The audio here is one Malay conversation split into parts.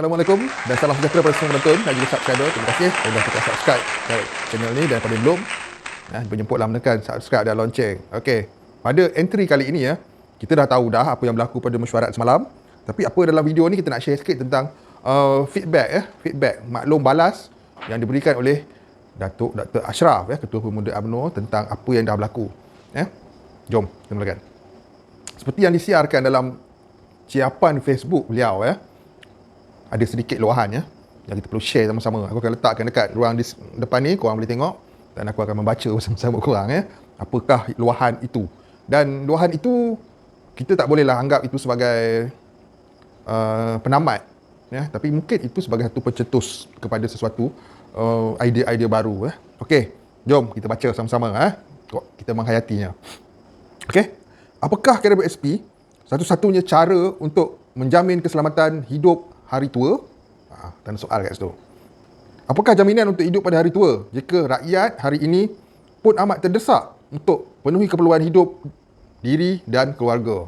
Assalamualaikum dan salam sejahtera pada semua penonton dan juga subscriber. Terima kasih kerana telah subscribe channel ni, dan pada yang belum, berjemputlah menekan subscribe dan lonceng. Okey, pada entry kali ini kita dah tahu dah apa yang berlaku pada mesyuarat semalam. Tapi apa dalam video ni kita nak share sikit tentang feedback maklum balas yang diberikan oleh Datuk Dr. Ashraf, Ketua Pemuda UMNO, tentang apa yang dah berlaku. Jom kita mulakan. Seperti yang disiarkan dalam ciapan Facebook beliau, ada sedikit luahan yang kita perlu share sama-sama. Aku akan letakkan dekat ruang di depan ni, korang boleh tengok, dan aku akan membaca bersama-sama korang apakah luahan itu. Dan luahan itu kita tak bolehlah anggap itu sebagai penamat, tapi mungkin itu sebagai satu pencetus kepada sesuatu idea-idea baru. Okey, jom kita baca sama-sama, kita menghayatinya. Okey, apakah KWSP satu-satunya cara untuk menjamin keselamatan hidup hari tua? Tanda soal kat situ. Apakah jaminan untuk hidup pada hari tua jika rakyat hari ini pun amat terdesak untuk penuhi keperluan hidup diri dan keluarga?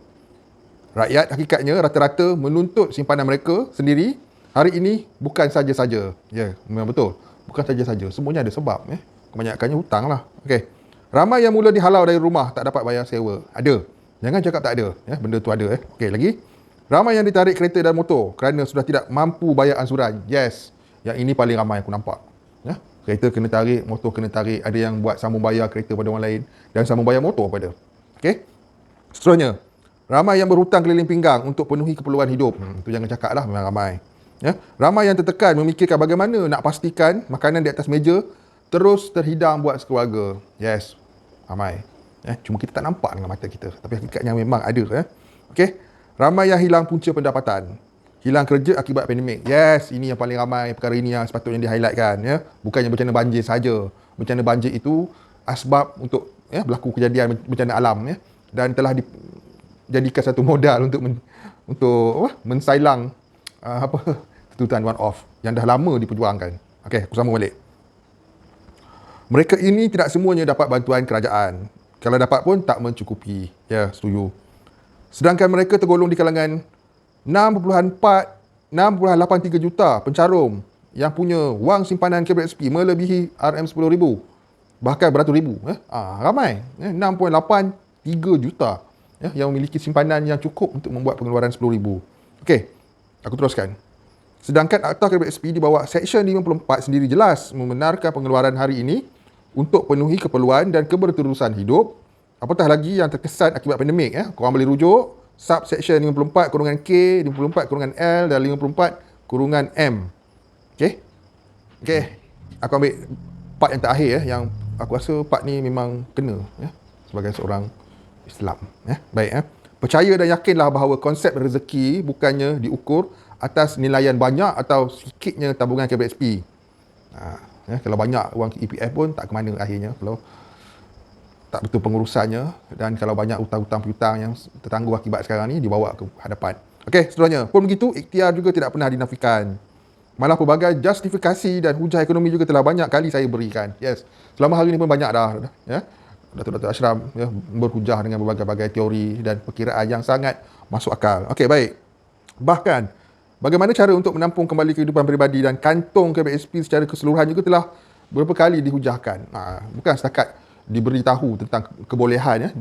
Rakyat hakikatnya rata-rata menuntut simpanan mereka sendiri hari ini bukan saja-saja. Ya, memang betul. Bukan saja-saja. Semuanya ada sebab. Kebanyakannya hutang lah. Okey. Ramai yang mula dihalau dari rumah tak dapat bayar sewa. Ada. Jangan cakap tak ada. Benda tu ada. Okey, lagi. Ramai yang ditarik kereta dan motor kerana sudah tidak mampu bayar ansuran. Yes. Yang ini paling ramai aku nampak. Kereta kena tarik, motor kena tarik. Ada yang buat sambung bayar kereta pada orang lain dan sambung bayar motor pada. Okey. Seterusnya, ramai yang berhutang keliling pinggang untuk penuhi keperluan hidup. Itu jangan cakap lah, memang ramai. Ramai yang tertekan memikirkan bagaimana nak pastikan makanan di atas meja terus terhidang buat sekeluarga. Yes. Ramai. Cuma kita tak nampak dengan mata kita. Tapi hakikatnya memang ada. Okey. Ramai yang hilang punca pendapatan. Hilang kerja akibat pandemik. Yes, ini yang paling ramai. Perkara ini yang sepatutnya di-highlightkan. Bukannya bencana banjir saja. Bencana banjir itu asbab untuk berlaku kejadian bencana alam. Dan telah dijadikan satu modal untuk mensailang tuntutan one-off yang dah lama diperjuangkan. Okey, aku sambung balik. Mereka ini tidak semuanya dapat bantuan kerajaan. Kalau dapat pun tak mencukupi. Ya, setuju. Sedangkan mereka tergolong di kalangan 6.83 juta pencarum yang punya wang simpanan KWSP melebihi RM10,000. Bahkan beratus ribu. Ramai. 6.83 juta yang memiliki simpanan yang cukup untuk membuat pengeluaran RM10,000. Okey, aku teruskan. Sedangkan Akta KWSP di bawah Seksyen 54 sendiri jelas membenarkan pengeluaran hari ini untuk penuhi keperluan dan keberterusan hidup. Apatah lagi yang terkesan akibat pandemik. Korang boleh rujuk subsection 54-K, 54-L dan 54-M. Okey? Okey. Aku ambil part yang terakhir yang aku rasa part ni memang kena sebagai seorang Islam. Baik. Percaya dan yakinlah bahawa konsep rezeki bukannya diukur atas nilaian banyak atau sikitnya tabungan KWSP. Kalau banyak wang EPF pun tak ke mana akhirnya kalau tak betul pengurusannya, dan kalau banyak hutang-hutang piutang yang tertangguh akibat sekarang ni dibawa ke hadapan. Okey, seterusnya. Pun begitu, ikhtiar juga tidak pernah dinafikan. Malah pelbagai justifikasi dan hujah ekonomi juga telah banyak kali saya berikan. Yes, selama hari ini pun banyak dah. Dr. Ashraf berhujah dengan berbagai-bagai teori dan perkiraan yang sangat masuk akal. Okey, baik. Bahkan, bagaimana cara untuk menampung kembali kehidupan peribadi dan kantong KWSP secara keseluruhan juga telah beberapa kali dihujahkan. Bukan setakat diberitahu tentang kebolehan,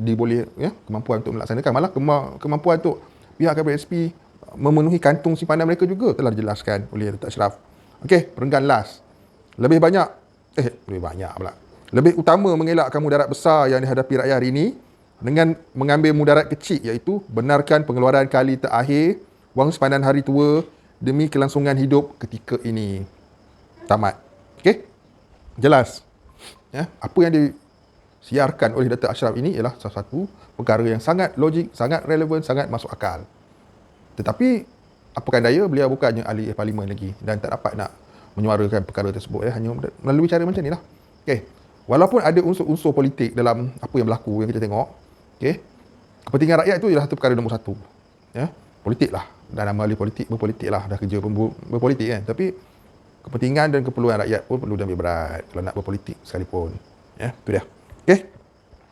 kemampuan untuk melaksanakan, malah kemampuan untuk pihak KWSP memenuhi kantung simpanan mereka juga telah dijelaskan oleh Dr. Ashraf. Okey, perenggan last. Lebih utama mengelakkan mudarat besar yang dihadapi rakyat hari ini dengan mengambil mudarat kecil, iaitu benarkan pengeluaran kali terakhir wang simpanan hari tua demi kelangsungan hidup ketika ini. Tamat. Okey? Jelas. Apa yang disiarkan oleh Dr. Ashraf ini ialah salah satu perkara yang sangat logik, sangat relevan, sangat masuk akal. Tetapi apakan daya, beliau bukannya ahli parlimen lagi dan tak dapat nak menyuarakan perkara tersebut, hanya melalui cara macam inilah. Okey. Walaupun ada unsur-unsur politik dalam apa yang berlaku yang kita tengok, okey, kepentingan rakyat itu ialah satu perkara nombor satu. Politik lah. Dan nama ahli politik berpolitik lah, dah kerja pun berpolitik kan. Tapi kepentingan dan keperluan rakyat pun perlu diambil berat kalau nak berpolitik sekalipun. Itu dia. Okey.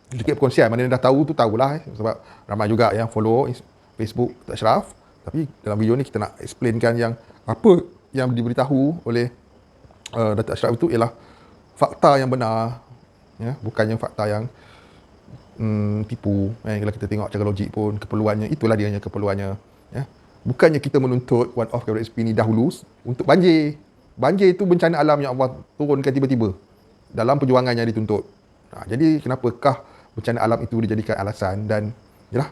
Sedikit perkongsian, mana yang dah tahu tu tahulah, sebab ramai juga yang follow Facebook Dr. Ashraf. Tapi dalam video ni kita nak explainkan yang Apa yang diberitahu oleh Datuk Ashraf itu ialah fakta yang benar, ya, bukannya fakta yang tipu. Kalau kita tengok cara logik pun, keperluannya itulah dia keperluannya, ya. Bukannya kita menuntut one off KWSP ni dahulu untuk banjir. Banjir itu bencana alam yang Allah turunkan tiba-tiba dalam perjuangan yang dituntut. Jadi kenapakah bencana alam itu dijadikan alasan? Dan yalah,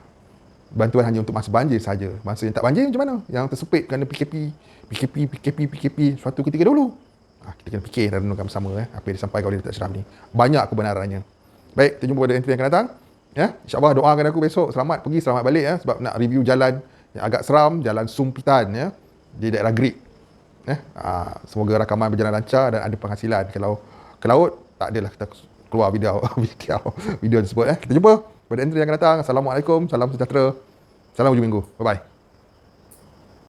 bantuan hanya untuk masa banjir saja. Masa yang tak banjir macam mana? Yang tersepit kerana PKP suatu ketika dahulu. Kita kena fikir dan renungkan bersama apa yang disampaikan oleh Datuk Ashraf ni. Banyak kebenarannya. Baik, kita jumpa pada entry yang akan datang. Ya, insya-Allah doakan aku besok selamat pergi, selamat balik ya, sebab nak review jalan yang agak seram, jalan Sumpitan ya, di daerah Greek. Semoga rakaman berjalan lancar dan ada penghasilan. Kalau ke laut, tak adalah kita keluar video tersebut. Kita jumpa pada entry yang akan datang. Assalamualaikum, salam sejahtera, salam hujung minggu. Bye-bye.